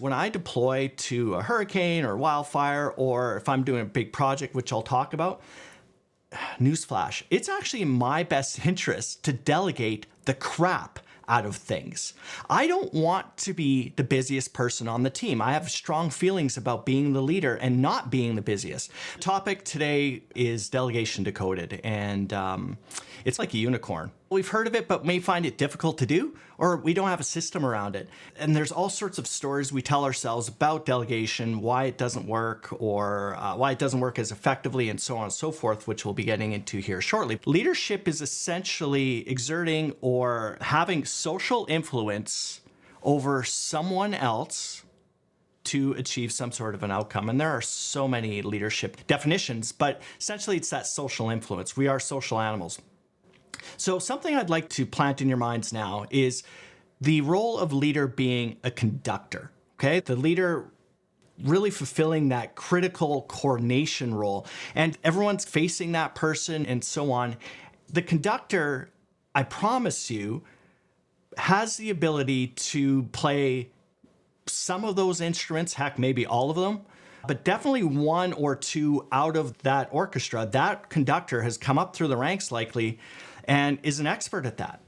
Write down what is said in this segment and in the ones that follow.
When I deploy to a hurricane or wildfire, or if I'm doing a big project, which I'll talk about, newsflash, it's actually in my best interest to delegate the crap out of things. I don't want to be the busiest person on the team. I have strong feelings about being the leader and not being the busiest. The topic today is delegation decoded, and it's like a unicorn. We've heard of it, but may find it difficult to do, or we don't have a system around it. And there's all sorts of stories we tell ourselves about delegation, why it doesn't work, or why it doesn't work as effectively, and so on and so forth, which we'll be getting into here shortly. Leadership is essentially exerting or having social influence over someone else to achieve some sort of an outcome. And there are so many leadership definitions, but essentially it's that social influence. We are social animals. So something I'd like to plant in your minds now is the role of leader being a conductor, okay? The leader really fulfilling that critical coordination role, and everyone's facing that person and so on. The conductor, I promise you, has the ability to play some of those instruments, heck, maybe all of them, but definitely one or two out of that orchestra. That conductor has come up through the ranks likely and is an expert at that.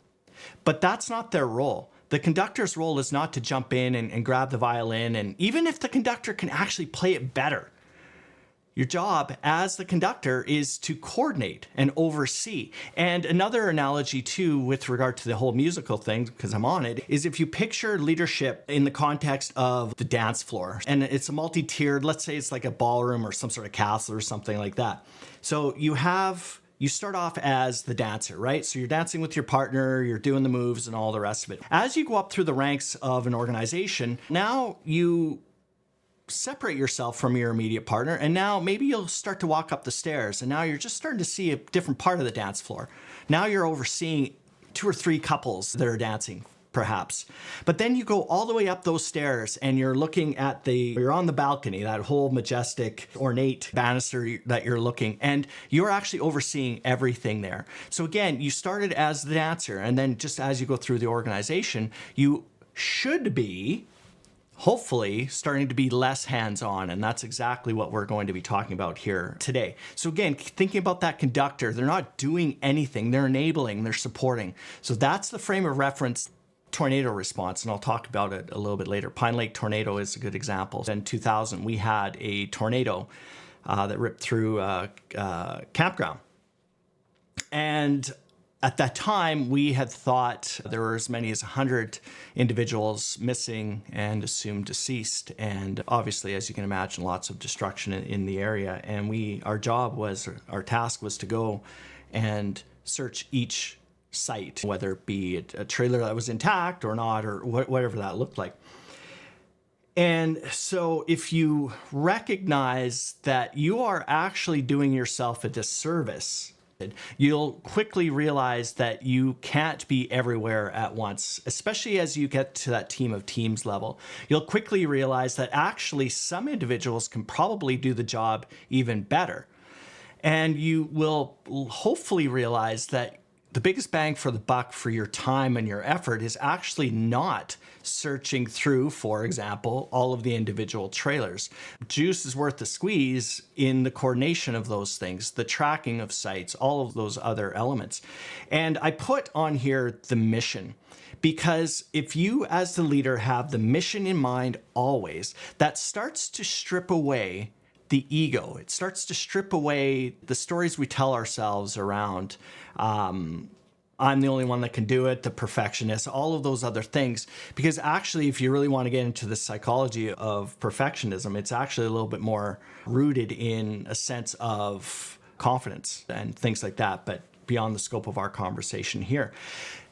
But that's not their role. The conductor's role is not to jump in and grab the violin, and even if the conductor can actually play it better, your job as the conductor is to coordinate and oversee. And another analogy too, with regard to the whole musical thing, because I'm on it, is if you picture leadership in the context of the dance floor, and it's a multi-tiered, let's say it's like a ballroom or some sort of castle or something like that. So you start off as the dancer, right? So you're dancing with your partner, you're doing the moves and all the rest of it. As you go up through the ranks of an organization, now you separate yourself from your immediate partner, and now maybe you'll start to walk up the stairs, and now you're just starting to see a different part of the dance floor. Now you're overseeing 2 or 3 couples that are dancing, perhaps. But then you go all the way up those stairs and you're looking at you're on the balcony, that whole majestic, ornate banister that you're looking, and you're actually overseeing everything there. So again, you started as the dancer, and then just as you go through the organization, you should be hopefully starting to be less hands-on, and that's exactly what we're going to be talking about here today. So again, thinking about that conductor, they're not doing anything, they're enabling, they're supporting. So that's the frame of reference. Tornado response, and I'll talk about it a little bit later. Pine Lake tornado is a good example. In 2000, we had a tornado that ripped through a campground. And at that time, we had thought there were as many as 100 individuals missing and assumed deceased. And obviously, as you can imagine, lots of destruction in the area. And our task was to go and search each site, whether it be a trailer that was intact or not, or whatever that looked like. And so if you recognize that you are actually doing yourself a disservice, you'll quickly realize that you can't be everywhere at once, especially as you get to that team of teams level. You'll quickly realize that actually some individuals can probably do the job even better. And you will hopefully realize that the biggest bang for the buck for your time and your effort is actually not searching through, for example, all of the individual trailers. Juice is worth the squeeze in the coordination of those things, the tracking of sites, all of those other elements. And I put on here the mission, because if you as the leader have the mission in mind always, that starts to strip away the ego. It starts to strip away the stories we tell ourselves around I'm the only one that can do it, the perfectionist, all of those other things. Because actually, if you really want to get into the psychology of perfectionism, it's actually a little bit more rooted in a sense of confidence and things like that, but beyond the scope of our conversation here.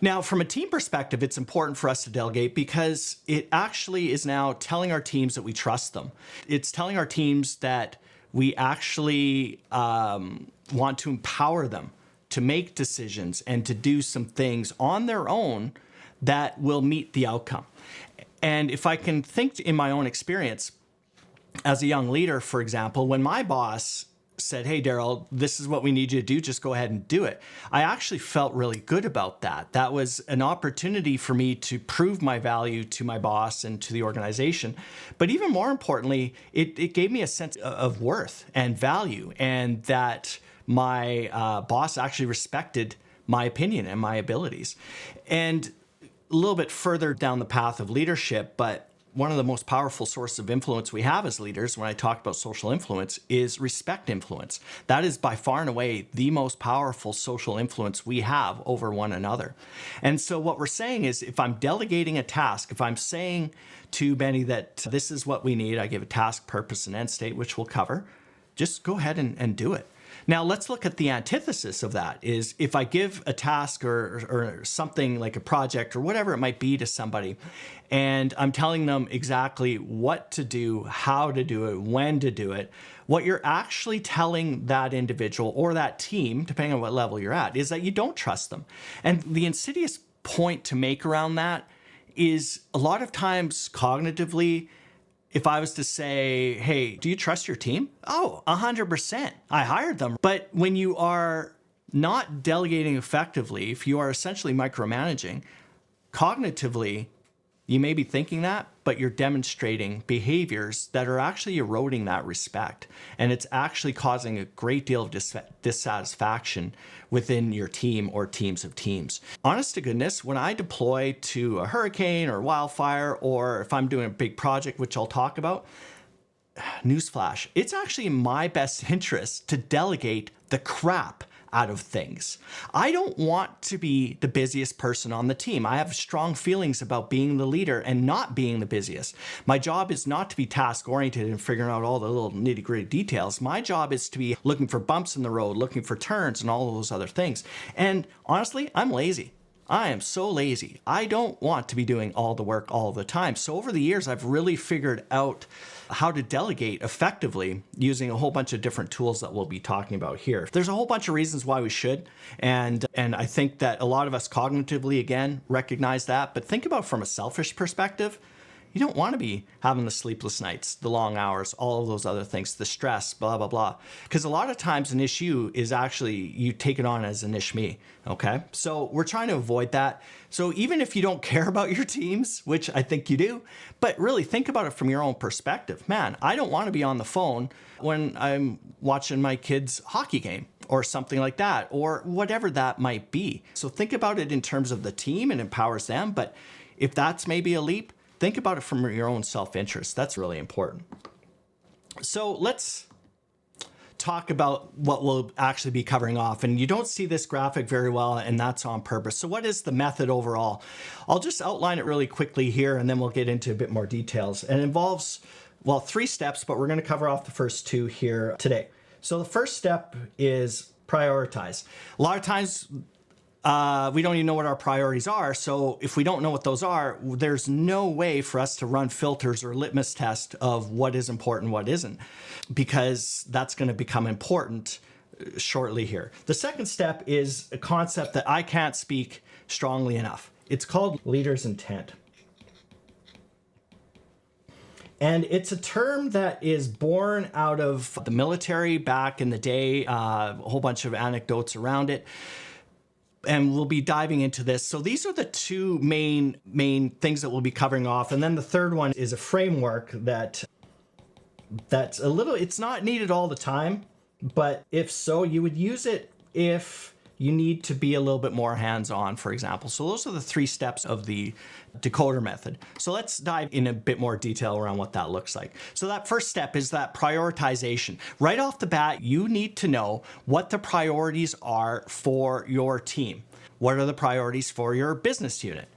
Now, from a team perspective, it's important for us to delegate because it actually is now telling our teams that we trust them. It's telling our teams that we actually want to empower them to make decisions and to do some things on their own that will meet the outcome. And if I can think in my own experience, as a young leader, for example, when my boss said, hey, Daryl, this is what we need you to do. Just go ahead and do it. I actually felt really good about that. That was an opportunity for me to prove my value to my boss and to the organization. But even more importantly, it gave me a sense of worth and value, and that my boss actually respected my opinion and my abilities. And a little bit further down the path of leadership, but one of the most powerful sources of influence we have as leaders, when I talk about social influence, is respect influence. That is by far and away the most powerful social influence we have over one another. And so what we're saying is, if I'm delegating a task, if I'm saying to Benny that this is what we need, I give a task, purpose, and end state, which we'll cover, just go ahead and do it. Now, let's look at the antithesis of that is if I give a task or something like a project or whatever it might be to somebody, and I'm telling them exactly what to do, how to do it, when to do it, what you're actually telling that individual or that team, depending on what level you're at, is that you don't trust them. And the insidious point to make around that is a lot of times cognitively, if I was to say, hey, do you trust your team? Oh, 100%. I hired them. But when you are not delegating effectively, if you are essentially micromanaging, cognitively, you may be thinking that, but you're demonstrating behaviors that are actually eroding that respect. And it's actually causing a great deal of dissatisfaction within your team or teams of teams. Honest to goodness, when I deploy to a hurricane or wildfire, or if I'm doing a big project, which I'll talk about, newsflash, it's actually in my best interest to delegate the crap out of things. I don't want to be the busiest person on the team. I have strong feelings about being the leader and not being the busiest. My job is not to be task oriented and figuring out all the little nitty gritty details. My job is to be looking for bumps in the road, looking for turns and all of those other things. And honestly, I'm lazy. I am so lazy. I don't want to be doing all the work all the time. So over the years, I've really figured out how to delegate effectively using a whole bunch of different tools that we'll be talking about here. There's a whole bunch of reasons why we should. And I think that a lot of us cognitively, again, recognize that. But think about it from a selfish perspective. You don't want to be having the sleepless nights, the long hours, all of those other things, the stress, blah, blah, blah. Because a lot of times an issue is actually you take it on as an ish-me, okay? So we're trying to avoid that. So even if you don't care about your teams, which I think you do, but really think about it from your own perspective. Man, I don't want to be on the phone when I'm watching my kids' hockey game or something like that, or whatever that might be. So think about it in terms of the team and empowers them. But if that's maybe a leap, think about it from your own self-interest. That's really important. So let's talk about what we'll actually be covering off. And you don't see this graphic very well, and that's on purpose. So what is the method overall? I'll just outline it really quickly here, and then we'll get into a bit more details. And it involves, well, 3 steps, but we're going to cover off the first 2 here today. So the first step is prioritize. A lot of times, we don't even know what our priorities are. So if we don't know what those are, there's no way for us to run filters or litmus test of what is important, what isn't, because that's going to become important shortly here. The second step is a concept that I can't speak strongly enough. It's called leader's intent. And it's a term that is born out of the military back in the day, a whole bunch of anecdotes around it. And we'll be diving into this. So these are the 2 main things that we'll be covering off. And then the third one is a framework that's a little, it's not needed all the time, but if so, you would use it if you need to be a little bit more hands-on, for example. So those are the 3 steps of the decoder method. So let's dive in a bit more detail around what that looks like. So that first step is that prioritization. Right off the bat, you need to know what the priorities are for your team. What are the priorities for your business unit?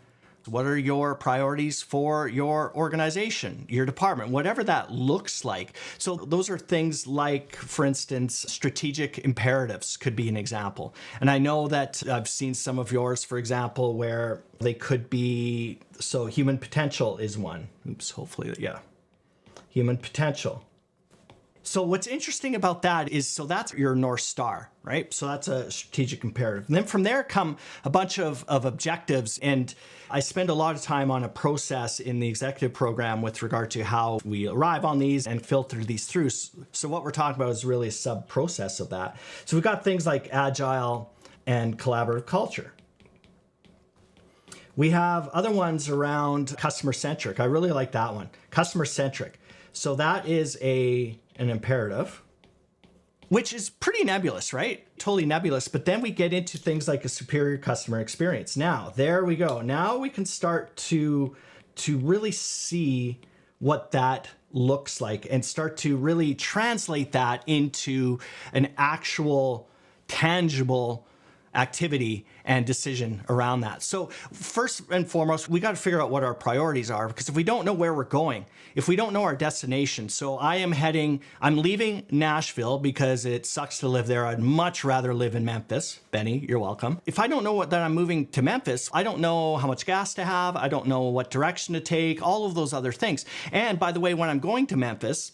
What are your priorities for your organization, your department, whatever that looks like? So those are things like, for instance, strategic imperatives could be an example. And I know that I've seen some of yours, for example, where they could be, so human potential is one. Oops, hopefully, yeah. Human potential. So what's interesting about that is, so that's your North Star, right? So that's a strategic imperative. And then from there come a bunch of objectives. And I spend a lot of time on a process in the executive program with regard to how we arrive on these and filter these through. So what we're talking about is really a sub-process of that. So we've got things like agile and collaborative culture. We have other ones around customer-centric. I really like that one, customer-centric. So that is an imperative, which is pretty nebulous, right? Totally nebulous. But then we get into things like a superior customer experience. Now, there we go. Now we can start to really see what that looks like and start to really translate that into an actual tangible activity and decision around that. So first and foremost, we got to figure out what our priorities are, because if we don't know where we're going, if we don't know our destination, so I'm leaving Nashville because it sucks to live there. I'd much rather live in Memphis. Benny, you're welcome. If I don't know that I'm moving to Memphis, I don't know how much gas to have. I don't know what direction to take, all of those other things. And by the way, when I'm going to Memphis,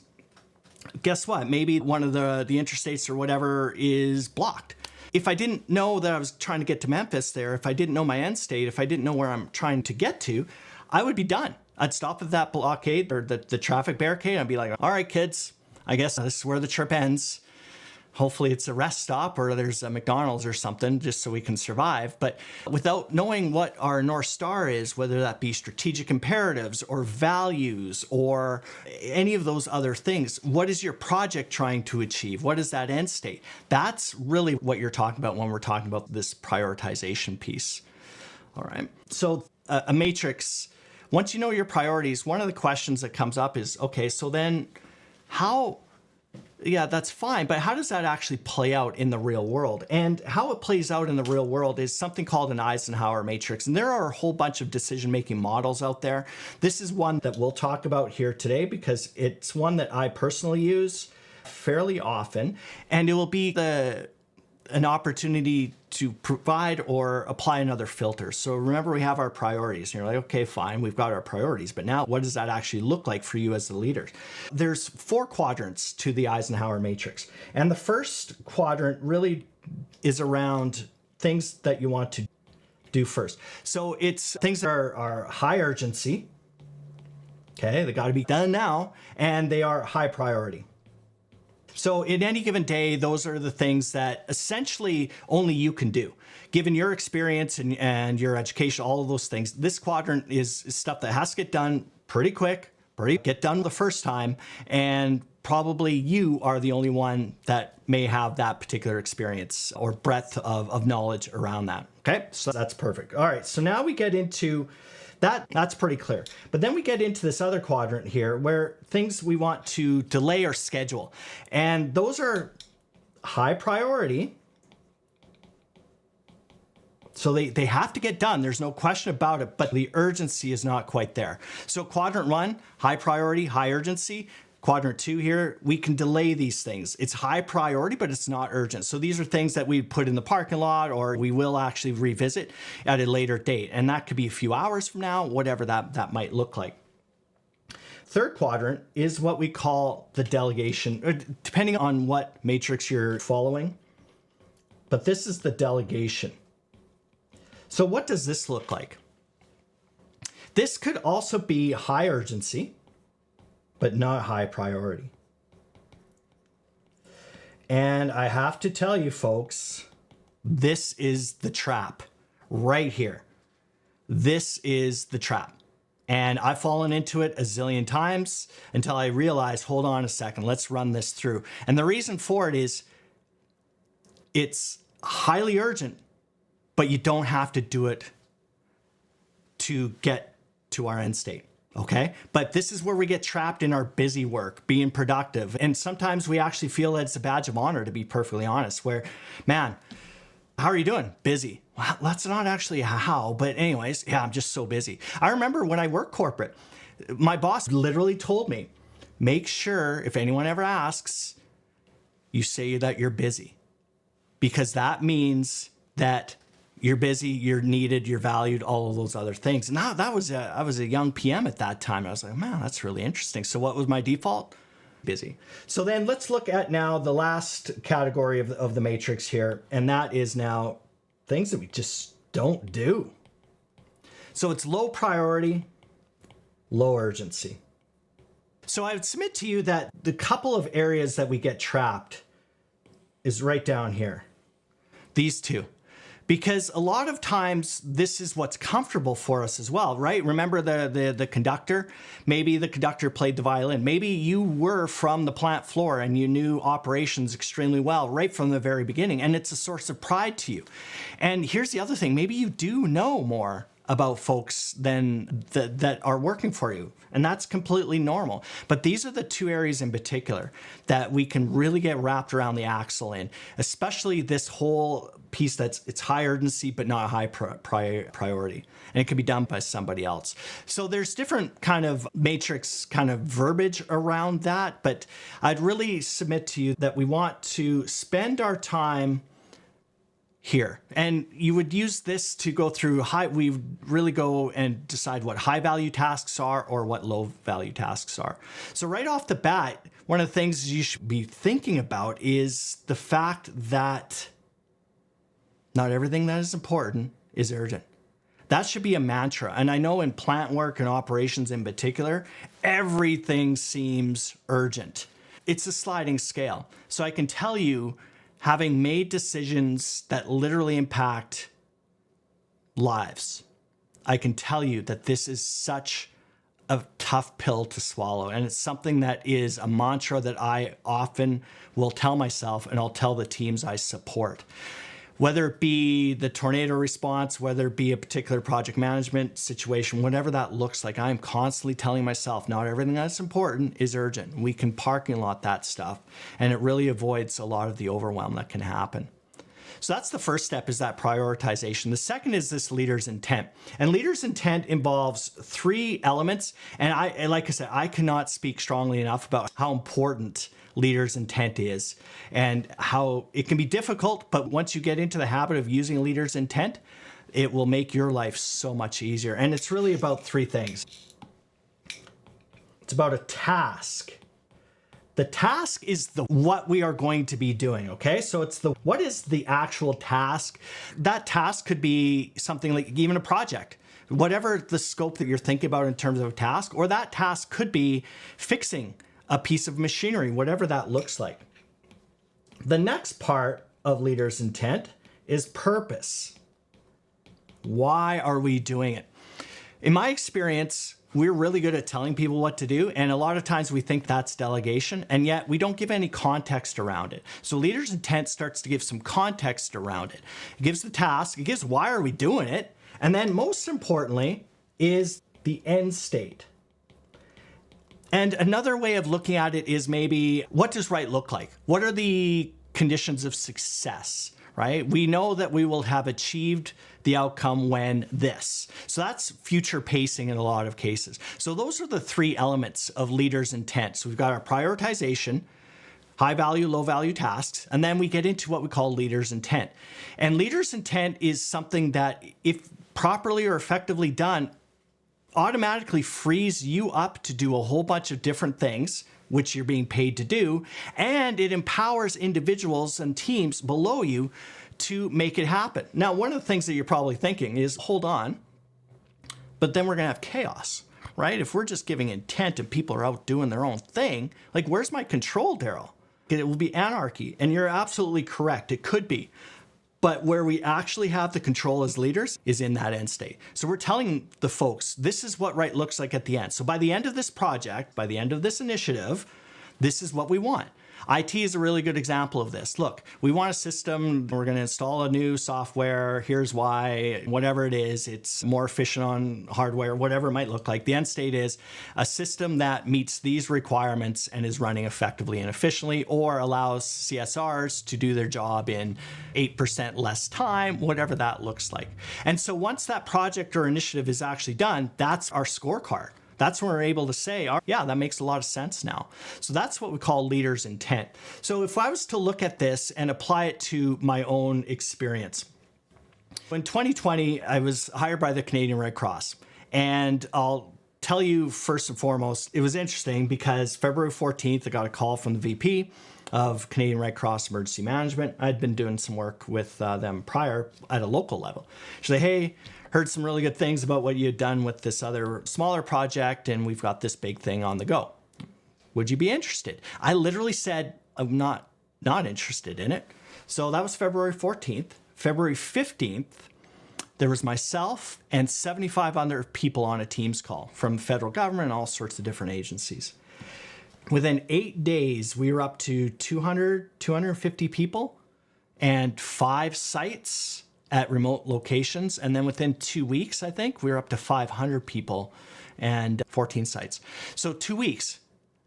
guess what? Maybe one of the interstates or whatever is blocked. If I didn't know that I was trying to get to Memphis there, if I didn't know my end state, if I didn't know where I'm trying to get to, I would be done. I'd stop at that blockade or the traffic barricade. I'd be like, all right, kids, I guess this is where the trip ends. Hopefully it's a rest stop or there's a McDonald's or something just so we can survive. But without knowing what our North Star is, whether that be strategic imperatives or values or any of those other things, what is your project trying to achieve? What is that end state? That's really what you're talking about when we're talking about this prioritization piece. All right. So a matrix, once you know your priorities, one of the questions that comes up is, okay, so then yeah, that's fine. But how does that actually play out in the real world? And how it plays out in the real world is something called an Eisenhower Matrix. And there are a whole bunch of decision-making models out there. This is one that we'll talk about here today because it's one that I personally use fairly often. And it will be an opportunity to provide or apply another filter. So remember, we have our priorities. And you're like, okay, fine, we've got our priorities. But now what does that actually look like for you as the leader? There's 4 quadrants to the Eisenhower Matrix. And the first quadrant really is around things that you want to do first. So it's things that are high urgency. Okay, they got to be done now. And they are high priority. So in any given day, those are the things that essentially only you can do. Given your experience and your education, all of those things, this quadrant is stuff that has to get done pretty quick, get done the first time, and probably you are the only one that may have that particular experience or breadth of knowledge around that. Okay, so that's perfect. All right, so now we get into that's pretty clear. But then we get into this other quadrant here where things we want to delay or schedule. And those are high priority. So they have to get done. There's no question about it, but the urgency is not quite there. So quadrant 1, high priority, high urgency. Quadrant 2 here, we can delay these things. It's high priority, but it's not urgent. So these are things that we put in the parking lot or we will actually revisit at a later date. And that could be a few hours from now, whatever that might look like. Third quadrant is what we call the delegation, depending on what matrix you're following. But this is the delegation. So what does this look like? This could also be high urgency, but not high priority. And I have to tell you, folks, this is the trap right here. This is the trap. And I've fallen into it a zillion times until I realized, hold on a second, let's run this through. And the reason for it is it's highly urgent, but you don't have to do it to get to our end state. Okay, but this is where we get trapped in our busy work, being productive. And sometimes we actually feel that it's a badge of honor, to be perfectly honest, where, man, how are you doing? Busy. Well, that's not actually a how, but anyways, yeah, I'm just so busy. I remember when I worked corporate, my boss literally told me, make sure if anyone ever asks, you say that you're busy, because that means that you're busy, you're needed, you're valued, all of those other things. And I was a young PM at that time. I was like, man, that's really interesting. So what was my default? busy. So then let's look at now the last category of the matrix here, and that is now things that we just don't do. So it's low priority, low urgency. So I would submit to you that the couple of areas that we get trapped is right down here. These two. Because a lot of times this is what's comfortable for us as well, right? Remember the conductor? Maybe the conductor played the violin. Maybe you were from the plant floor and you knew operations extremely well right from the very beginning, and it's a source of pride to you. And here's the other thing, maybe you do know more about folks than that are working for you. And that's completely normal. But these are the two areas in particular that we can really get wrapped around the axle in, especially this whole piece it's high urgency, but not high priority. And it can be done by somebody else. So there's different kind of matrix kind of verbiage around that. But I'd really submit to you that we want to spend our time here. And you would use this to go through we would really go and decide what high value tasks are or what low value tasks are. So right off the bat, one of the things you should be thinking about is the fact that not everything that is important is urgent. That should be a mantra. And I know in plant work and operations in particular, everything seems urgent. It's a sliding scale. So I can tell you, having made decisions that literally impact lives, I can tell you that this is such a tough pill to swallow. And it's something that is a mantra that I often will tell myself, and I'll tell the teams I support. Whether it be the tornado response, whether it be a particular project management situation, whatever that looks like, I'm constantly telling myself, not everything that's important is urgent. We can parking lot that stuff, and it really avoids a lot of the overwhelm that can happen. So that's the first step, is that prioritization. The second is this leader's intent. And leader's intent involves three elements. And like I said, I cannot speak strongly enough about how important leader's intent is and how it can be difficult, but once you get into the habit of using leader's intent, it will make your life so much easier. And it's really about three things. It's about a task. The task is what we are going to be doing, okay? So it's what is the actual task? That task could be something like even a project, whatever the scope that you're thinking about in terms of a task, or that task could be fixing a piece of machinery, whatever that looks like. The next part of leader's intent is purpose. Why are we doing it? In my experience, we're really good at telling people what to do, and a lot of times we think that's delegation, and yet we don't give any context around it. So leader's intent starts to give some context around it. It gives the task, it gives why are we doing it, and then most importantly is the end state. And another way of looking at it is maybe, what does right look like? What are the conditions of success, right? We know that we will have achieved the outcome when this. So that's future pacing in a lot of cases. So those are the three elements of leader's intent. So we've got our prioritization, high value, low value tasks, and then we get into what we call leader's intent. And leader's intent is something that, if properly or effectively done, automatically frees you up to do a whole bunch of different things, which you're being paid to do, and it empowers individuals and teams below you to make it happen. Now, one of the things that you're probably thinking is, hold on, but then we're gonna have chaos, right? If we're just giving intent and people are out doing their own thing, like, where's my control, Daryl? It will be anarchy, and you're absolutely correct, it could be. But where we actually have the control as leaders is in that end state. So we're telling the folks, this is what right looks like at the end. So by the end of this project, by the end of this initiative, this is what we want. IT is a really good example of this. Look, we want a system, we're going to install a new software, here's why, whatever it is, it's more efficient on hardware, whatever it might look like. The end state is a system that meets these requirements and is running effectively and efficiently, or allows CSRs to do their job in 8% less time, whatever that looks like. And so once that project or initiative is actually done, that's our scorecard. That's when we're able to say, oh, yeah, that makes a lot of sense now. So that's what we call leader's intent. So if I was to look at this and apply it to my own experience, in 2020, I was hired by the Canadian Red Cross. And I'll tell you first and foremost, it was interesting because February 14th, I got a call from the VP of Canadian Red Cross Emergency Management. I'd been doing some work with them prior at a local level. She said, hey, heard some really good things about what you had done with this other smaller project, and we've got this big thing on the go. Would you be interested? I literally said, I'm not interested in it. So that was February 14th. February 15th, there was myself and 75 other people on a Teams call from the federal government and all sorts of different agencies. Within 8 days, we were up to 250 people and 5 sites at remote locations. And then within 2 weeks, I think, we were up to 500 people and 14 sites. So 2 weeks.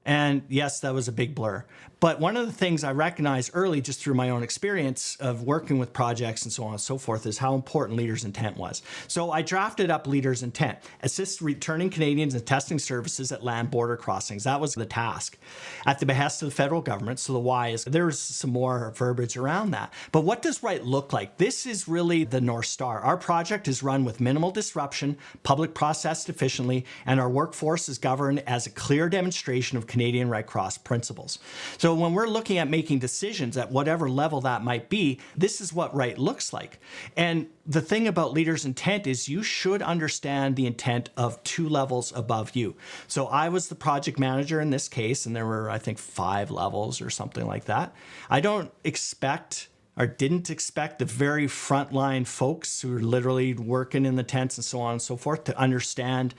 And yes, that was a big blur. But one of the things I recognized early, just through my own experience of working with projects and so on and so forth, is how important leaders' intent was. So I drafted up leaders' intent: assist returning Canadians in testing services at land border crossings. That was the task at the behest of the federal government. So the why is there's some more verbiage around that. But what does right look like? This is really the North Star. Our project is run with minimal disruption, public processed efficiently, and our workforce is governed as a clear demonstration of Canadian Red Cross principles. So when we're looking at making decisions at whatever level that might be, this is what right looks like. And the thing about leaders' intent is you should understand the intent of 2 levels above you. So I was the project manager in this case, and there were, I think, 5 levels or something like that. I don't expect or didn't expect the very frontline folks who are literally working in the tents and so on and so forth to understand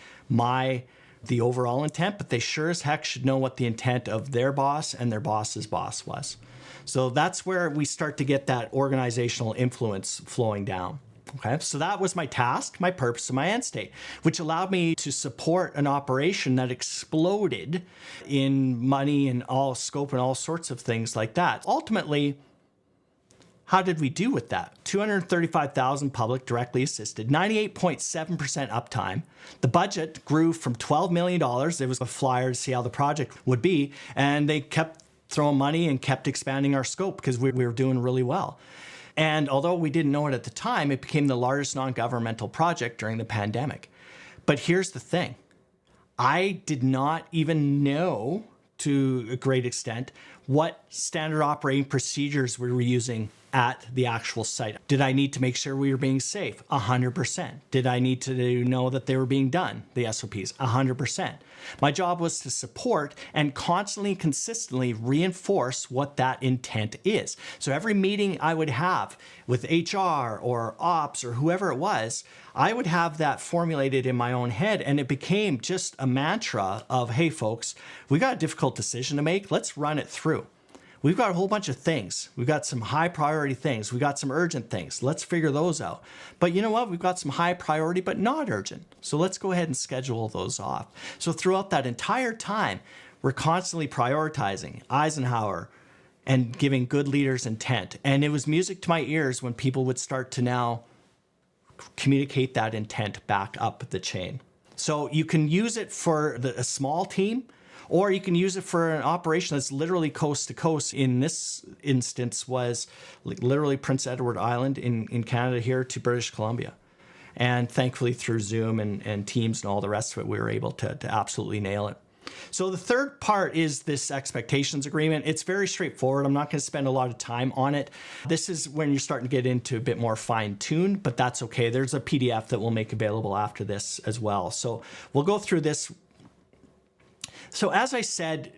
the overall intent, but they sure as heck should know what the intent of their boss and their boss's boss was. So that's where we start to get that organizational influence flowing down. Okay, so that was my task, my purpose, and my end state, which allowed me to support an operation that exploded in money and all scope and all sorts of things like that. Ultimately, how did we do with that? 235,000 public directly assisted, 98.7% uptime. The budget grew from $12 million. There was a flyer to see how the project would be, and they kept throwing money and kept expanding our scope because we were doing really well. And although we didn't know it at the time, it became the largest non-governmental project during the pandemic. But here's the thing. I did not even know, to a great extent, what standard operating procedures we were using at the actual site. Did I need to make sure we were being safe? 100%. Did I need to know that they were being done, the SOPs? 100%. My job was to support and constantly, consistently reinforce what that intent is. So every meeting I would have with HR or ops or whoever it was, I would have that formulated in my own head, and it became just a mantra of, hey folks, we got a difficult decision to make, let's run it through. We've got a whole bunch of things. We've got some high priority things. We've got some urgent things. Let's figure those out. But you know what? We've got some high priority, but not urgent. So let's go ahead and schedule those off. So throughout that entire time, we're constantly prioritizing Eisenhower and giving good leaders intent. And it was music to my ears when people would start to now communicate that intent back up the chain. So you can use it for a small team, or you can use it for an operation that's literally coast to coast. In this instance was literally Prince Edward Island in Canada here to British Columbia. And thankfully through Zoom and Teams and all the rest of it, we were able to absolutely nail it. So the third part is this expectations agreement. It's very straightforward. I'm not going to spend a lot of time on it. This is when you're starting to get into a bit more fine-tuned, but that's okay. There's a PDF that we'll make available after this as well. So we'll go through this. So as I said,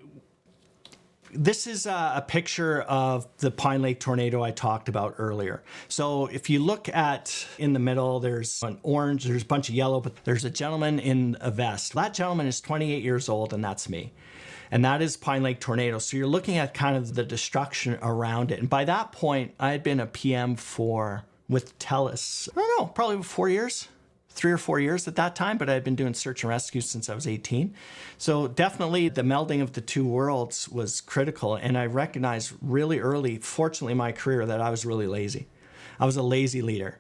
this is a picture of the Pine Lake tornado I talked about earlier. So if you look at in the middle, there's an orange, there's a bunch of yellow, but there's a gentleman in a vest. That gentleman is 28 years old, and that's me. And that is Pine Lake tornado. So you're looking at kind of the destruction around it. And by that point, I had been a PM with TELUS, I don't know, probably 4 years. 3 or 4 years at that time, but I'd been doing search and rescue since I was 18. So definitely the melding of the two worlds was critical. And I recognized really early, fortunately in my career, that I was really lazy. I was a lazy leader.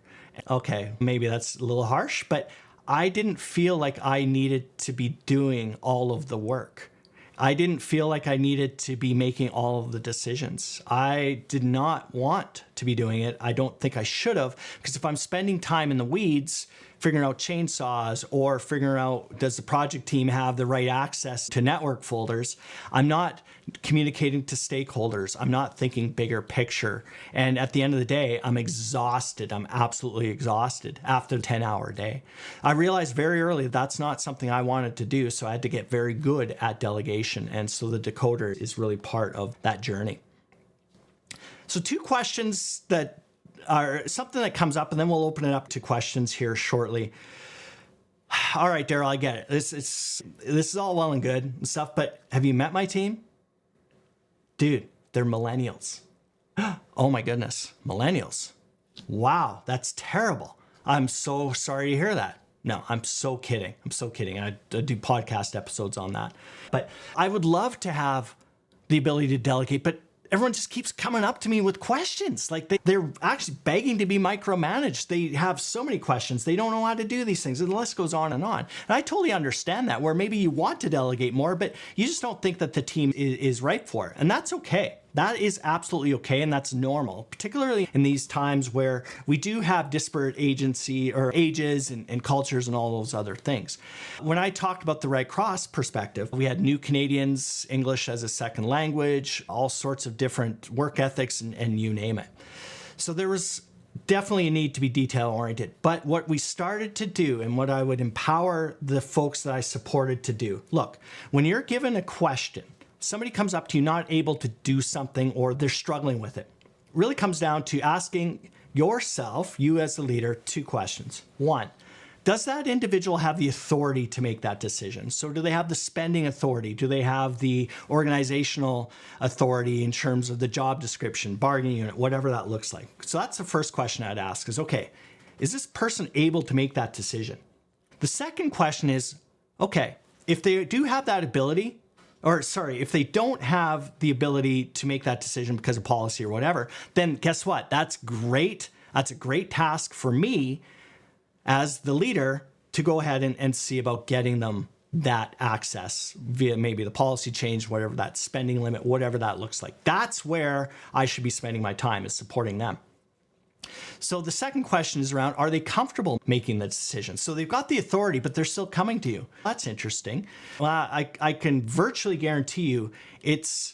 Okay, maybe that's a little harsh, but I didn't feel like I needed to be doing all of the work. I didn't feel like I needed to be making all of the decisions. I did not want to be doing it. I don't think I should have, because if I'm spending time in the weeds, figuring out chainsaws or figuring out, does the project team have the right access to network folders? I'm not communicating to stakeholders. I'm not thinking bigger picture. And at the end of the day, I'm exhausted. I'm absolutely exhausted after a 10-hour day. I realized very early that's not something I wanted to do. So I had to get very good at delegation. And so the decoder is really part of that journey. So 2 questions that are something that comes up, and then we'll open it up to questions here shortly. All right, Daryl, I get it. This is all well and good and stuff, but have you met my team? Dude, they're millennials. Oh my goodness, millennials. Wow, that's terrible. I'm so sorry to hear that. No, I'm so kidding. I'm so kidding. I do podcast episodes on that. But I would love to have the ability to delegate, but everyone just keeps coming up to me with questions. Like they're actually begging to be micromanaged. They have so many questions. They don't know how to do these things. And the list goes on. And I totally understand that, where maybe you want to delegate more, but you just don't think that the team is right for it. And that's okay. That is absolutely okay. And that's normal, particularly in these times where we do have disparate agency or ages and cultures and all those other things. When I talked about the Red Cross perspective, we had new Canadians, English as a second language, all sorts of different work ethics and you name it. So there was definitely a need to be detail oriented. But what we started to do and what I would empower the folks that I supported to do, look, when you're given a question, somebody comes up to you not able to do something or they're struggling with it. It really comes down to asking yourself, you as the leader, 2 questions. 1, does that individual have the authority to make that decision? So do they have the spending authority? Do they have the organizational authority in terms of the job description, bargaining unit, whatever that looks like? So that's the first question I'd ask is, okay, is this person able to make that decision? The second question is, okay, if they do have that ability, if they don't have the ability to make that decision because of policy or whatever, then guess what? That's great. That's a great task for me as the leader to go ahead and see about getting them that access via maybe the policy change, whatever that spending limit, whatever that looks like. That's where I should be spending my time, is supporting them. So the second question is around, are they comfortable making the decision? So they've got the authority, but they're still coming to you. That's interesting. Well, I can virtually guarantee you it's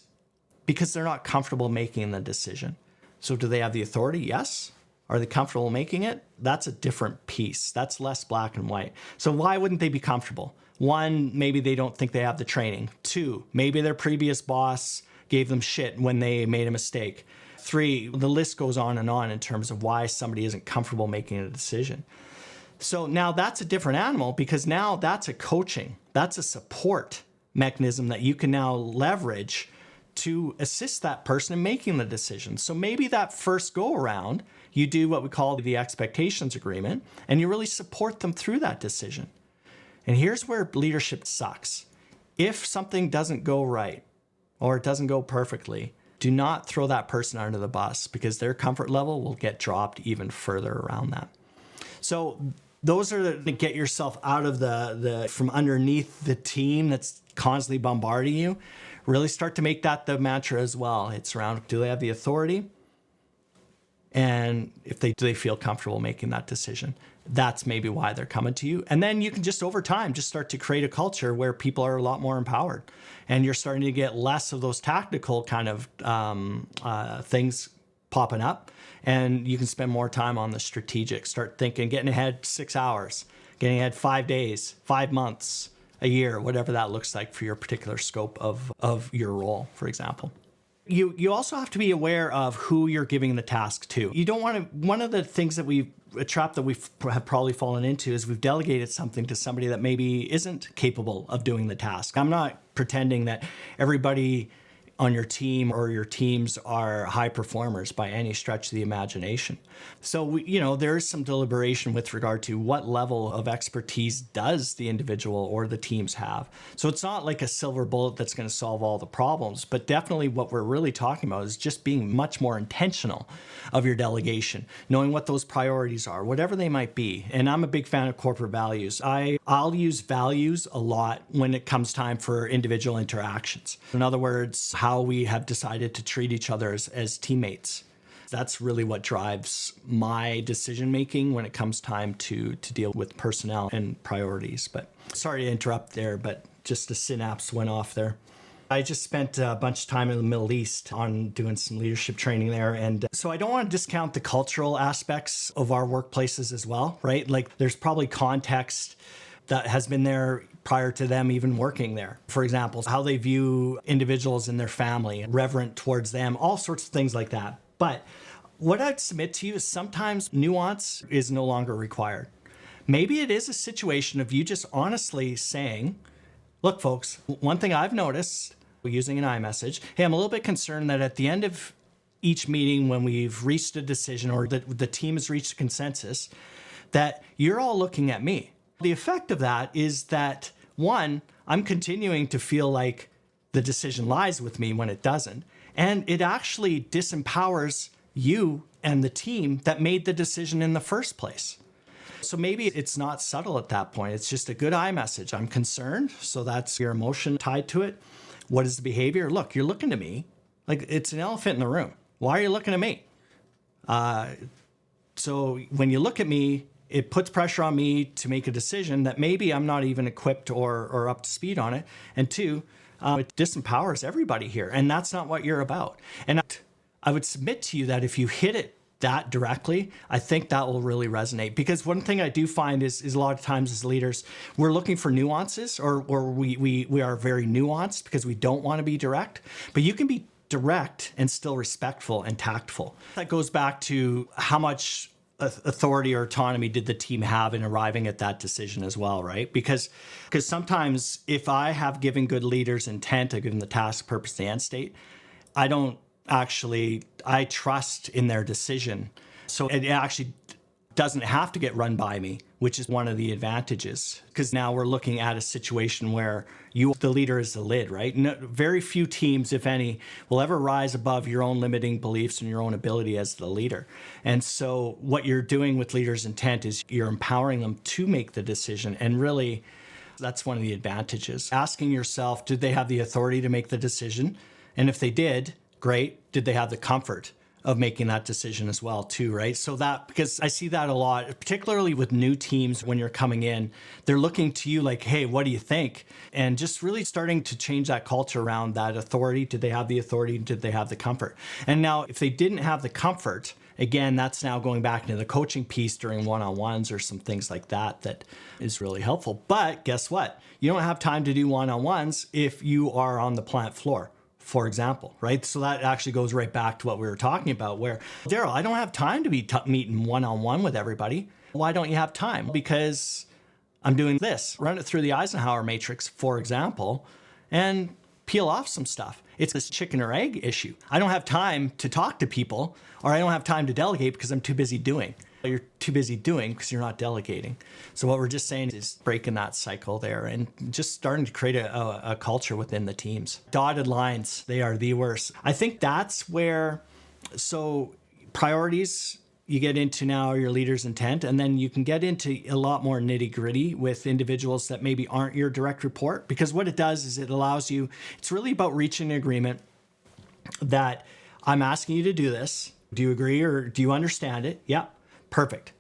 because they're not comfortable making the decision. So do they have the authority? Yes. Are they comfortable making it? That's a different piece. That's less black and white. So why wouldn't they be comfortable? 1, maybe they don't think they have the training. 2, maybe their previous boss gave them shit when they made a mistake. 3, the list goes on in terms of why somebody isn't comfortable making a decision. So now that's a different animal, because now that's a coaching, that's a support mechanism that you can now leverage to assist that person in making the decision. So maybe that first go around, you do what we call the expectations agreement, and you really support them through that decision. And here's where leadership sucks. If something doesn't go right or it doesn't go perfectly, do not throw that person under the bus, because their comfort level will get dropped even further around that. So those are to get yourself out of the from underneath the team that's constantly bombarding you. Really start to make that the mantra as well. It's around, do they have the authority? And if do they feel comfortable making that decision? That's maybe why they're coming to you. And then you can just over time just start to create a culture where people are a lot more empowered, and you're starting to get less of those tactical kind of things popping up, and you can spend more time on the strategic. Start thinking, getting ahead 6 hours, getting ahead 5 days, 5 months, a year, whatever that looks like for your particular scope of your role, for example. You also have to be aware of who you're giving the task to. You don't want to, one of the things that a trap that we have probably fallen into is we've delegated something to somebody that maybe isn't capable of doing the task. I'm not pretending that everybody on your team or your teams are high performers by any stretch of the imagination. So, there is some deliberation with regard to what level of expertise does the individual or the teams have. So it's not like a silver bullet that's going to solve all the problems, but definitely what we're really talking about is just being much more intentional of your delegation, knowing what those priorities are, whatever they might be. And I'm a big fan of corporate values. I'll use values a lot when it comes time for individual interactions. In other words, how we have decided to treat each other as teammates. That's really what drives my decision making when it comes time to deal with personnel and priorities. But sorry to interrupt there, but just the synapse went off there. I just spent a bunch of time in the Middle East on doing some leadership training there. And so I don't want to discount the cultural aspects of our workplaces as well, right? Like there's probably context that has been there prior to them even working there. For example, how they view individuals in their family, reverent towards them, all sorts of things like that. But what I'd submit to you is sometimes nuance is no longer required. Maybe it is a situation of you just honestly saying, look, folks, one thing I've noticed using an iMessage, hey, I'm a little bit concerned that at the end of each meeting, when we've reached a decision or the team has reached a consensus, that you're all looking at me. The effect of that is that, one, I'm continuing to feel like the decision lies with me when it doesn't. And it actually disempowers you and the team that made the decision in the first place. So maybe it's not subtle at that point. It's just a good iMessage. I'm concerned. So that's your emotion tied to it. What is the behavior? Look, you're looking to me. Like it's an elephant in the room. Why are you looking at me? So when you look at me, it puts pressure on me to make a decision that maybe I'm not even equipped or up to speed on it. And two, it disempowers everybody here. And that's not what you're about. And I would submit to you that if you hit it that directly, I think that will really resonate. Because one thing I do find is a lot of times as leaders, we're looking for nuances or we are very nuanced because we don't want to be direct. But you can be direct and still respectful and tactful. That goes back to how much authority or autonomy did the team have in arriving at that decision as well, right? Because sometimes if I have given good leaders intent, I've given the task, purpose, the end state, I trust in their decision. So it actually doesn't have to get run by me, which is one of the advantages. Because now we're looking at a situation where you, the leader, is the lid, right? No, very few teams, if any, will ever rise above your own limiting beliefs and your own ability as the leader. And so what you're doing with leaders' intent is you're empowering them to make the decision. And really, that's one of the advantages. Asking yourself, did they have the authority to make the decision? And if they did, great. Did they have the comfort of making that decision as well too, right? So that, because I see that a lot, particularly with new teams when you're coming in, they're looking to you like, hey, what do you think? And just really starting to change that culture around that authority. Did they have the authority? Did they have the comfort? And now if they didn't have the comfort, again, that's now going back into the coaching piece during one-on-ones or some things like that that is really helpful. But guess what? You don't have time to do one-on-ones if you are on the plant floor, for example, right? So that actually goes right back to what we were talking about where, Daryl, I don't have time to be meeting one-on-one with everybody. Why don't you have time? Because I'm doing this. Run it through the Eisenhower Matrix, for example, and peel off some stuff. It's this chicken or egg issue. I don't have time to talk to people, or I don't have time to delegate because I'm too busy doing. You're too busy doing because you're not delegating. So what we're just saying is breaking that cycle there and just starting to create a culture within the teams. Dotted lines, they are the worst. I think that's where, so priorities, you get into now your leader's intent, and then you can get into a lot more nitty gritty with individuals that maybe aren't your direct report, because what it does is it allows you, it's really about reaching an agreement that I'm asking you to do this. Do you agree or do you understand it? Yeah. Perfect.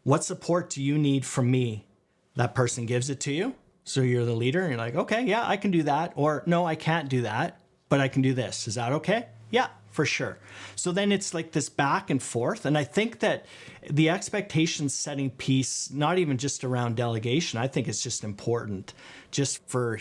What support do you need from me? That person gives it to you. So you're the leader and you're like, okay, yeah, I can do that. Or no, I can't do that, but I can do this. Is that okay? Yeah, for sure. So then it's like this back and forth. And I think that the expectation setting piece, not even just around delegation, I think it's just important just for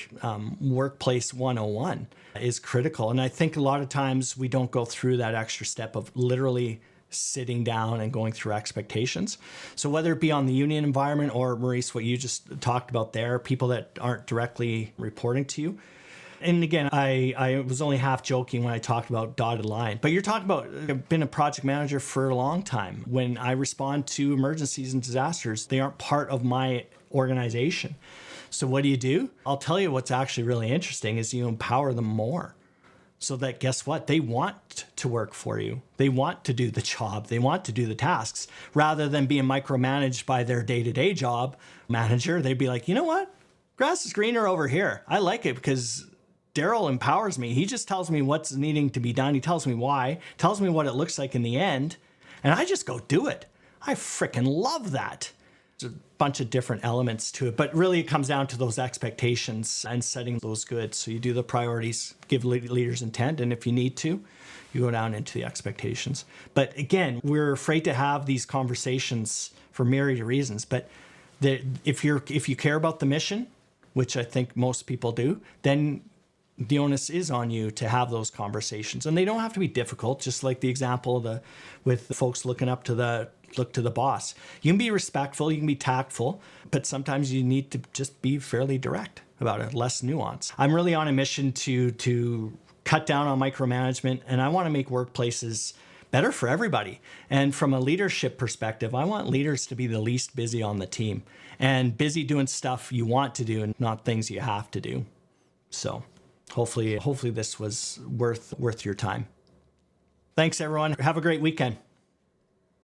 workplace 101 is critical. And I think a lot of times we don't go through that extra step of literally sitting down and going through expectations. So whether it be on the union environment or, Maurice, what you just talked about there, people that aren't directly reporting to you. And again, I was only half joking when I talked about dotted line, but you're talking about, I've been a project manager for a long time. When I respond to emergencies and disasters, they aren't part of my organization. So what do? I'll tell you what's actually really interesting is you empower them more. So that, guess what? They want to work for you. They want to do the job. They want to do the tasks rather than being micromanaged by their day-to-day job manager. They'd be like, you know what? Grass is greener over here. I like it because Daryl empowers me. He just tells me what's needing to be done. He tells me why, tells me what it looks like in the end, and I just go do it. I freaking love that. There's a bunch of different elements to it, but really it comes down to those expectations and setting those good. So you do the priorities, give leaders intent, and if you need to, you go down into the expectations. But again, we're afraid to have these conversations for myriad reasons. But if you care about the mission, which I think most people do, then the onus is on you to have those conversations, and they don't have to be difficult. Just like the example with the folks looking up to the boss, you can be respectful, you can be tactful, but sometimes you need to just be fairly direct about it, less nuance. I'm really on a mission to cut down on micromanagement, and I want to make workplaces better for everybody. And from a leadership perspective, I want leaders to be the least busy on the team and busy doing stuff you want to do and not things you have to do. So hopefully this was worth your time. Thanks, everyone. Have a great weekend.